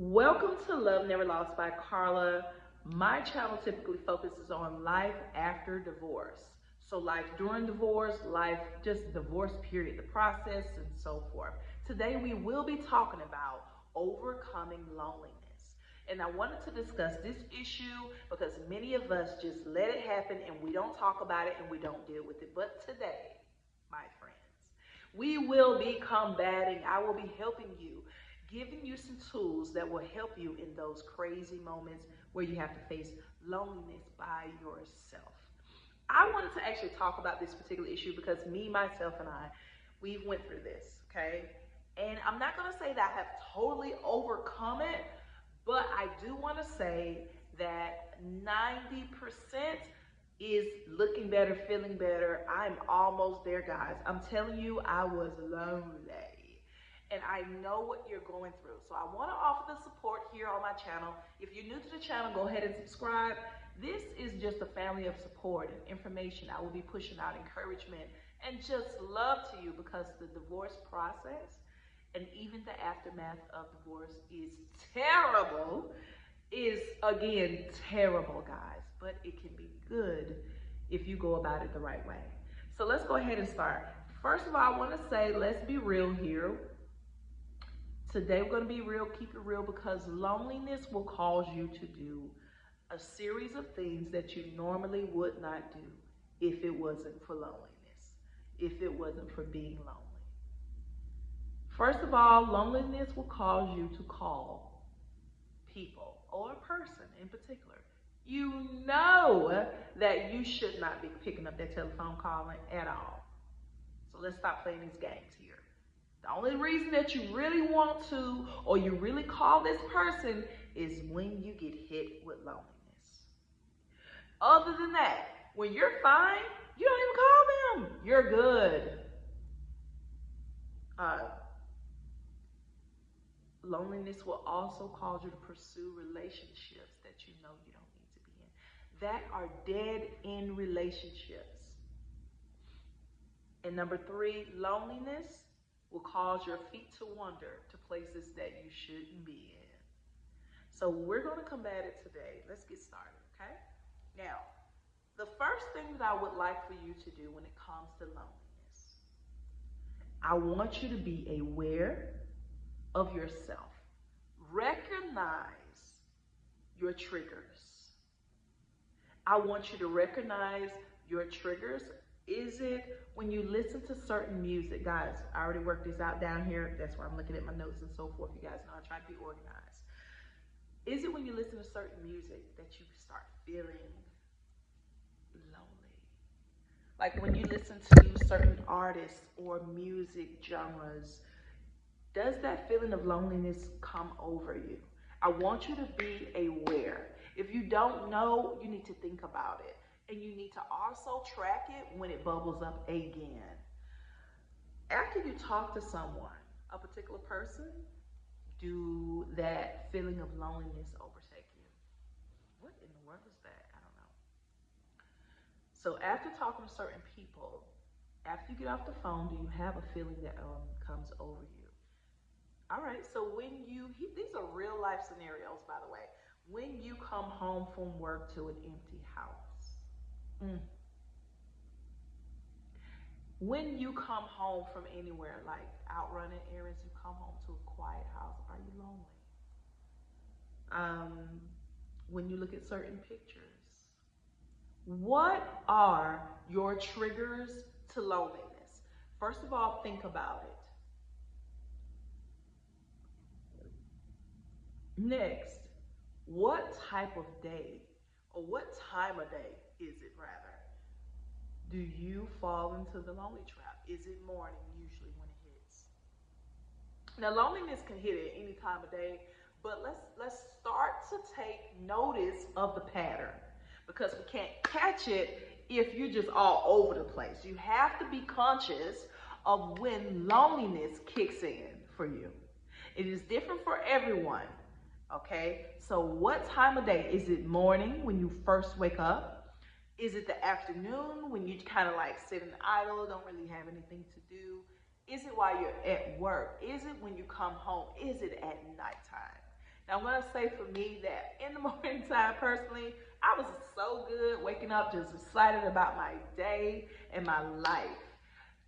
Welcome to Love Never Lost by Carla. My channel typically focuses on life after divorce. So life during divorce, life just divorce period, the process and so forth. Today we will be talking about overcoming loneliness. And I wanted to discuss this issue because many of us just let it happen and we don't talk about it and we don't deal with it. But today, my friends, we will be combating, I will be helping you, giving you some tools that will help you in those crazy moments where you have to face loneliness by yourself. I wanted to actually talk about this particular issue because me, myself, and we've went through this, okay? And I'm not going to say that I have totally overcome it, but I do want to say that 90% is looking better, feeling better. I'm almost there, guys. I'm telling you, I was lonely. And I know what you're going through. So I want to offer the support here on my channel. If you're new to the channel, go ahead and subscribe. This is just a family of support and information. I will be pushing out encouragement and just love to you because the divorce process and even the aftermath of divorce is terrible. Is again terrible, guys, but it can be good if you go about it the right way. So let's go ahead and start. First of all, I want to say, let's be real here. Today we're going to be real, keep it real, because loneliness will cause you to do a series of things that you normally would not do if it wasn't for loneliness, if it wasn't for being lonely. First of all, loneliness will cause you to call people or a person in particular. You know that you should not be picking up that telephone calling at all. So let's stop playing these games here. The only reason that you really want to or you really call this person is when you get hit with loneliness. Other than that, when you're fine, you don't even call them. You're good. Loneliness will also cause you to pursue relationships that you know you don't need to be in, that are dead end relationships. And number three, loneliness will cause your feet to wander to places that you shouldn't be in. So we're going to combat it today. Let's get started, okay? Now, the first thing that I would like for you to do when it comes to loneliness, I want you to be aware of yourself. Recognize your triggers. I want you to recognize your triggers. Is it when you listen to certain music? Guys, I already worked this out down here. That's where I'm looking at my notes and so forth. You guys know I try to be organized. Is it when you listen to certain music that you start feeling lonely? Like when you listen to certain artists or music genres, does that feeling of loneliness come over you? I want you to be aware. If you don't know, you need to think about it. And you need to also track it when it bubbles up again. After you talk to someone, a particular person, do that feeling of loneliness overtake you? What in the world is that? I don't know. So after talking to certain people, after you get off the phone, do you have a feeling that comes over you? All right, so these are real life scenarios, by the way. When you come home from work to an empty house. When you come home from anywhere, like out running errands, you come home to a quiet house, are you lonely? When you look at certain pictures, what are your triggers to loneliness? First of all, think about it. Next, what type of day or what time of day is it rather? Do you fall into the lonely trap? Is it morning usually when it hits? Now loneliness can hit at any time of day, but let's start to take notice of the pattern because we can't catch it if you're just all over the place. You have to be conscious of when loneliness kicks in for you. It is different for everyone. Okay, so what time of day? Is it morning when you first wake up? Is it the afternoon when you kind of like sitting idle, don't really have anything to do? Is it while you're at work? Is it when you come home? Is it at nighttime? Now, I'm going to say for me that in the morning time, personally, I was so good waking up just excited about my day and my life.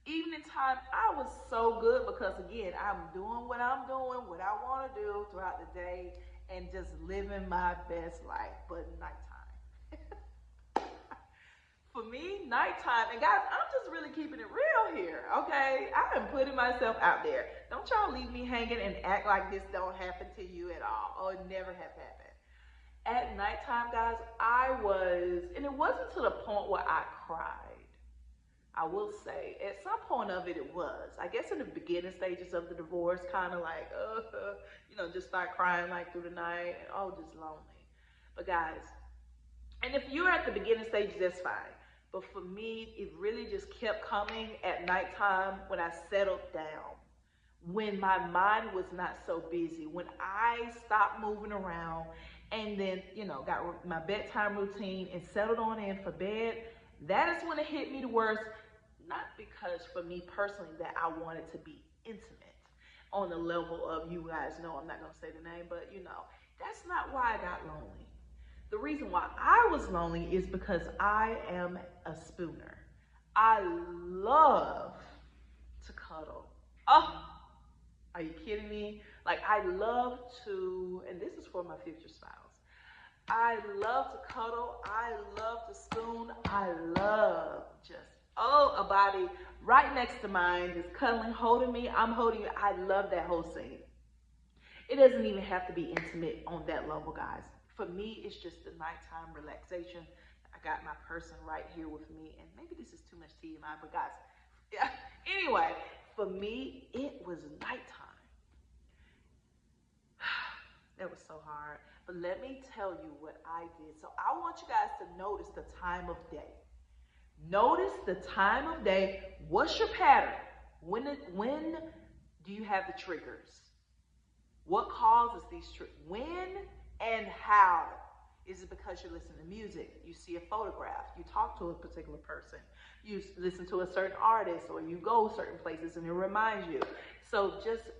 Evening time, I was so good because, again, I'm doing what I'm doing, what I want to do throughout the day, and just living my best life. But nighttime. For me, nighttime, and guys, I'm just really keeping it real here, okay? I am putting myself out there. Don't y'all leave me hanging and act like this don't happen to you at all, or it never have happened. At nighttime, guys, I was, and it wasn't to the point where I cried. I will say, at some point of it, it was. I guess in the beginning stages of the divorce, kind of like, just start crying like through the night, and oh, just lonely. But guys, and if you're at the beginning stages, that's fine. But for me, it really just kept coming at nighttime when I settled down, when my mind was not so busy, when I stopped moving around and then, got my bedtime routine and settled on in for bed. That is when it hit me the worst. Not because for me personally that I wanted to be intimate on the level of, you guys know, I'm not going to say the name, but that's not why I got lonely. The reason why I was lonely is because I am a spooner. I love to cuddle. Oh, are you kidding me? Like, I love to, and this is for my future spouse. I love to cuddle. I love to spoon. I love just, a body right next to mine, just cuddling, holding me. I'm holding you. I love that whole scene. It doesn't even have to be intimate on that level, guys. For me, it's just the nighttime relaxation. I got my person right here with me, and maybe this is too much TMI, but guys, yeah. Anyway, for me, it was nighttime. That was so hard. But let me tell you what I did. So I want you guys to notice the time of day. Notice the time of day. What's your pattern? When do you have the triggers? What causes these triggers? When and how? Is it because you listen to music, you see a photograph, you talk to a particular person, you listen to a certain artist, or you go certain places and it reminds you? So just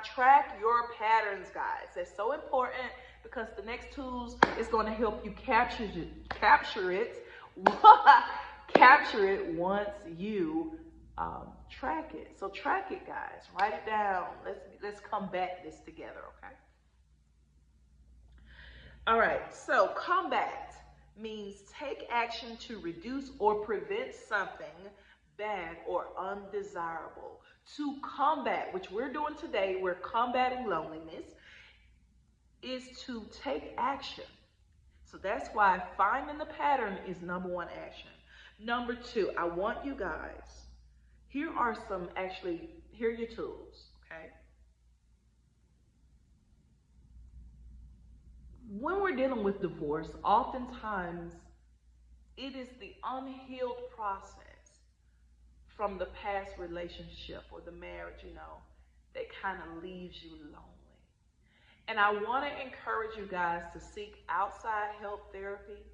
track your patterns, guys. That's so important, because the next tools is going to help you capture it capture it once you track it. So track it, guys. Write it down. Let's combat this together, okay? All right, so combat means take action to reduce or prevent something bad or undesirable. To combat, which we're doing today, we're combating loneliness, is to take action. So that's why finding the pattern is number one action. Number two, I want you guys, here are your tools, okay? When we're dealing with divorce, oftentimes it is the unhealed process from the past relationship or the marriage, that kind of leaves you lonely. And I want to encourage you guys to seek outside help therapy,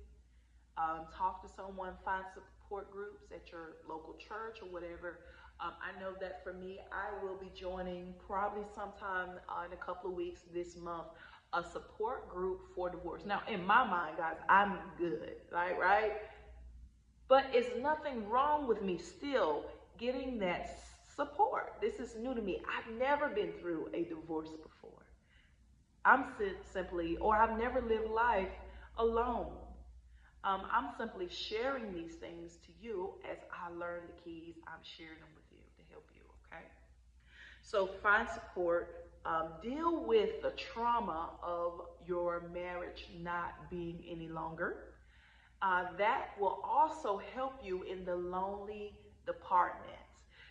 talk to someone, find support groups at your local church or whatever. I know that for me, I will be joining probably sometime in a couple of weeks this month, a support group for divorce. Now, in my mind, guys, I'm good, right? But it's nothing wrong with me still getting that support. This is new to me. I've never been through a divorce before. I've never lived life alone. I'm simply sharing these things to you as I learn the keys. I'm sharing them with you to help you, okay? So find support. Deal with the trauma of your marriage not being any longer. That will also help you in the lonely department,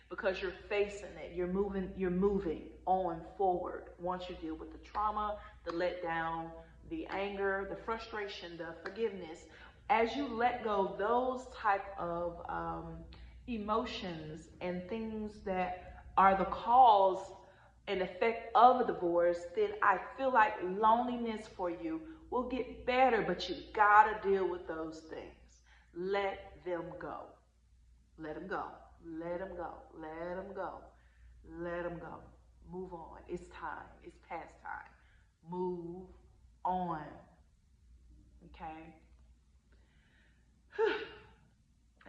because you're facing it. You're moving on forward once you deal with the trauma, the letdown, the anger, the frustration, the forgiveness. As you let go those type of emotions and things that are the cause and effect of a divorce, then I feel like loneliness for you will get better, but you gotta deal with those things. Let them go. Let them go. Let them go. Let them go. Let them go. Move on. It's time. It's past time. move on. Okay?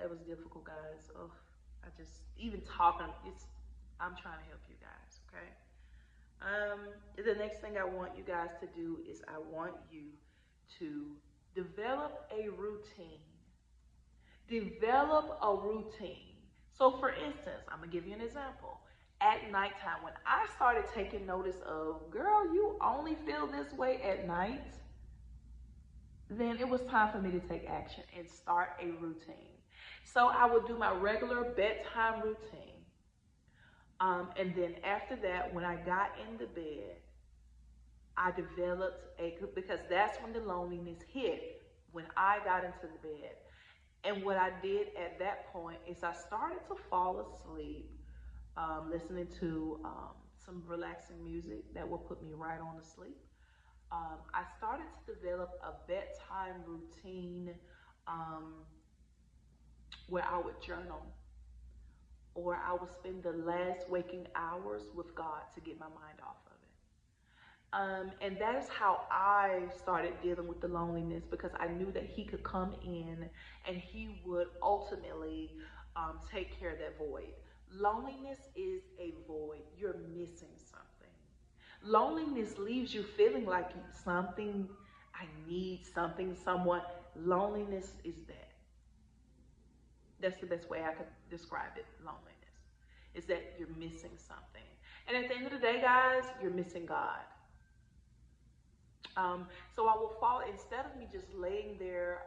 It was difficult, guys. Oh, I just, even talking, I'm trying to help you guys, okay? The next thing I want you guys to do is I want you to develop a routine. Develop a routine. So for instance, I'm gonna give you an example. At nighttime, when I started taking notice of, girl, you only feel this way at night, then it was time for me to take action and start a routine. So I would do my regular bedtime routine. And then after that, when I got into bed, I developed because that's when the loneliness hit, when I got into the bed. And what I did at that point is I started to fall asleep, listening to some relaxing music that will put me right on to sleep. I started to develop a bedtime routine where I would journal, or I would spend the last waking hours with God to get my mind off of it. And that is how I started dealing with the loneliness, because I knew that He could come in and He would ultimately take care of that void. Loneliness is a void. You're missing something. Loneliness leaves you feeling like something, I need something, someone. Loneliness is that. That's the best way I could describe it, loneliness. Is that you're missing something. And at the end of the day, guys, you're missing God. So I will fall, instead of me just lying there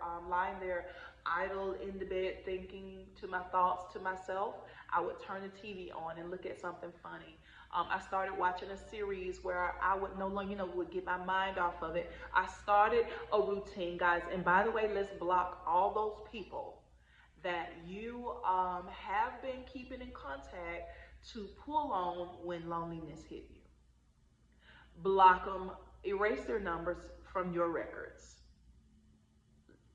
idle in the bed, thinking to my thoughts to myself, I would turn the TV on and look at something funny. I started watching a series where I would no longer, would get my mind off of it. I started a routine, guys. And by the way, let's block all those people that you have been keeping in contact to pull on when loneliness hit you. Block them, erase their numbers from your records.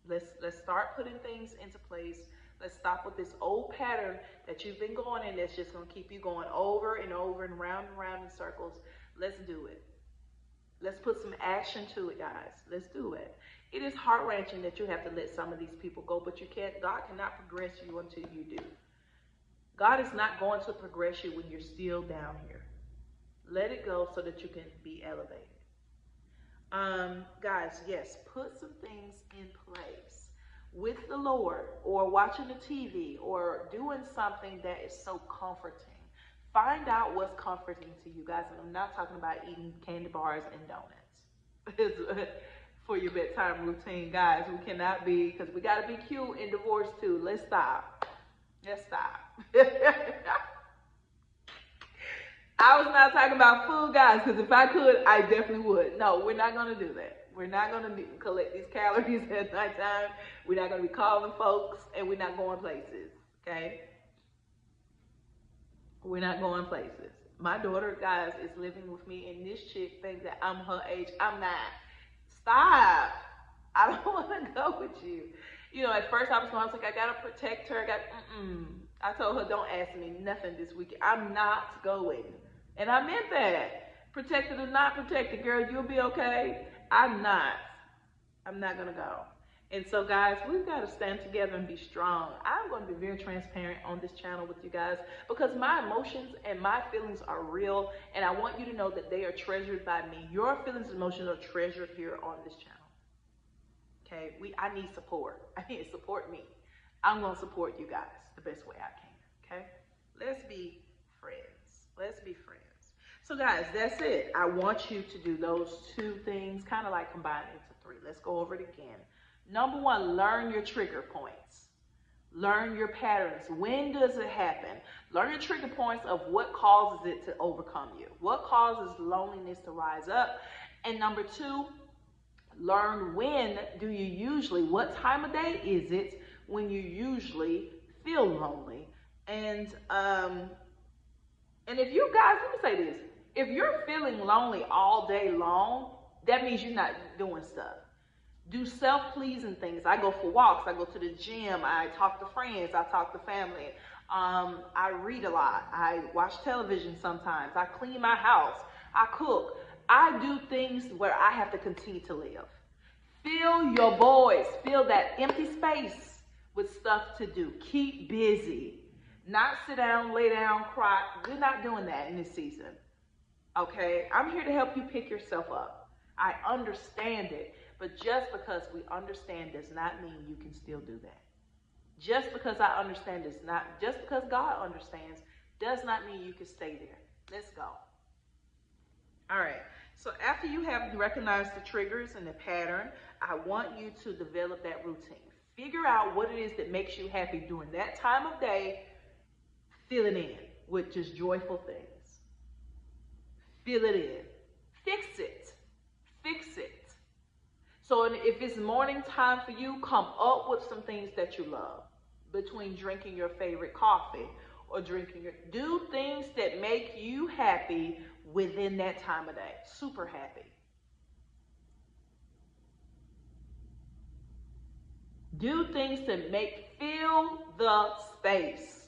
Let's start putting things into place. Let's stop with this old pattern that you've been going in that's just going to keep you going over and over and round in circles. Let's do it. Let's put some action to it, guys. Let's do it. It is heart-wrenching that you have to let some of these people go, but you can't. God cannot progress you until you do. God is not going to progress you when you're still down here. Let it go so that you can be elevated. Guys, yes, put some things in place with the Lord, or watching the TV, or doing something that is so comforting. Find out what's comforting to you, guys. And I'm not talking about eating candy bars and donuts for your bedtime routine, guys. We cannot be, because we got to be cute in divorce too. Let's stop. Let's stop. I was not talking about food, guys, because if I could, I definitely would. No, we're not going to do that. We're not going to collect these calories at nighttime. We're not going to be calling folks, and we're not going places, okay? We're not going places. My daughter, guys, is living with me, and this chick thinks that I'm her age. I'm not. Stop. I don't want to go with you. You know, at first I was like, I got to protect her. I told her, don't ask me nothing this weekend. I'm not going. And I meant that. Protected or not protected, girl, you'll be okay. I'm not going to go. And so, guys, we've got to stand together and be strong. I'm going to be very transparent on this channel with you guys, because my emotions and my feelings are real, and I want you to know that they are treasured by me. Your feelings and emotions are treasured here on this channel. Okay? I need support. I need to support me. I'm going to support you guys the best way I can. Okay? Let's be friends. Let's be friends. So, guys, that's it. I want you to do those two things, kind of like combine it into three. Let's go over it again. Number one, learn your trigger points. Learn your patterns. When does it happen? Learn your trigger points of what causes it to overcome you. What causes loneliness to rise up? And number two, learn when do you usually, what time of day is it when you usually feel lonely? And if you guys, let me say this. If you're feeling lonely all day long, that means you're not doing stuff. Do self-pleasing things. I go for walks. I go to the gym. I talk to friends. I talk to family. I read a lot. I watch television sometimes. I clean my house. I cook. I do things where I have to continue to live. Fill your voids, fill that empty space with stuff to do. Keep busy. Not sit down, lay down, cry. We're not doing that in this season. Okay? I'm here to help you pick yourself up. I understand it, but just because we understand does not mean you can still do that. Just because I understand does not, just because God understands does not mean you can stay there. Let's go. All right. So after you have recognized the triggers and the pattern, I want you to develop that routine. Figure out what it is that makes you happy during that time of day. Fill it in with just joyful things. Fill it in. Fix it. Fix it. So if it's morning time for you, come up with some things that you love. Between drinking your favorite coffee or do things that make you happy within that time of day. Super happy. Do things to fill the space.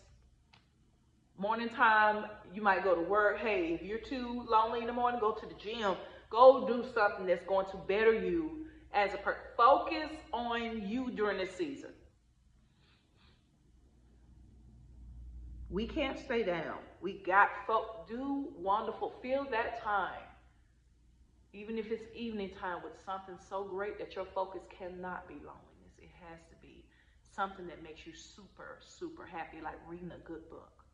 Morning time, you might go to work. Hey, if you're too lonely in the morning, go to the gym. Go do something that's going to better you as a person. Focus on you during this season. We can't stay down. We got do wonderful. Fill that time. Even if it's evening time with something so great that your focus cannot be loneliness. It has to be something that makes you super, super happy, like reading a good book.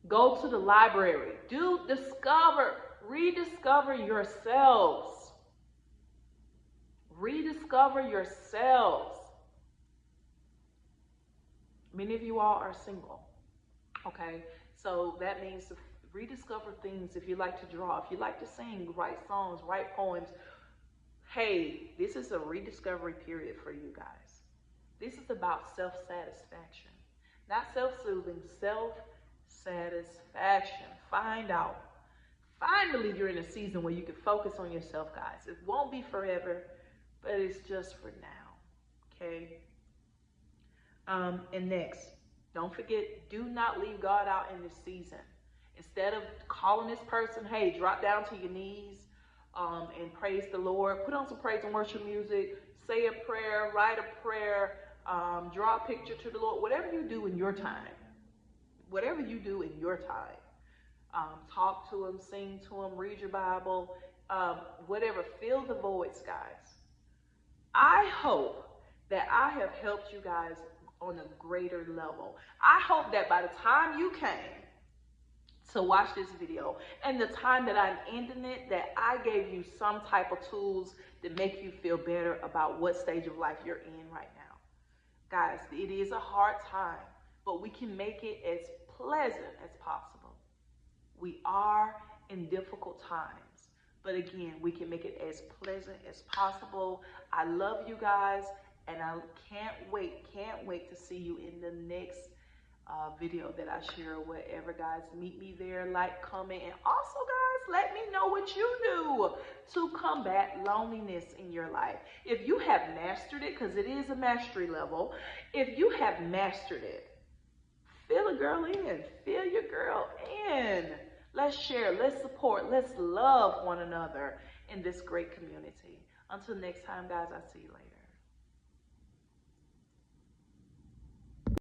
Go to the library. Rediscover yourselves. Rediscover yourselves. Many of you all are single, okay? So that means to rediscover things. If you like to draw, if you like to sing, write songs, write poems. Hey, this is a rediscovery period for you guys. This is about self-satisfaction, not self-soothing, self-satisfaction. Find out. Finally, you're in a season where you can focus on yourself, guys. It won't be forever, but it's just for now, okay? And next, don't forget, do not leave God out in this season. Instead of calling this person, hey, drop down to your knees and praise the Lord. Put on some praise and worship music. Say a prayer, write a prayer, draw a picture to the Lord. Whatever you do in your time. Whatever you do in your time. Talk to him, sing to him, read your Bible, whatever. Fill the voids, guys. I hope that I have helped you guys on a greater level. I hope that by the time you came to watch this video and the time that I'm ending it, that I gave you some type of tools that make you feel better about what stage of life you're in right now. Guys, it is a hard time, but we can make it as pleasant as possible. We are in difficult times, but again, we can make it as pleasant as possible. I love you guys. And I can't wait to see you in the next video that I share, wherever, guys. Meet me there, like, comment, and also, guys, let me know what you do to combat loneliness in your life. If you have mastered it, because it is a mastery level, if you have mastered it, fill a girl in, fill your girl in. Let's share, let's support, let's love one another in this great community. Until next time, guys, I'll see you later.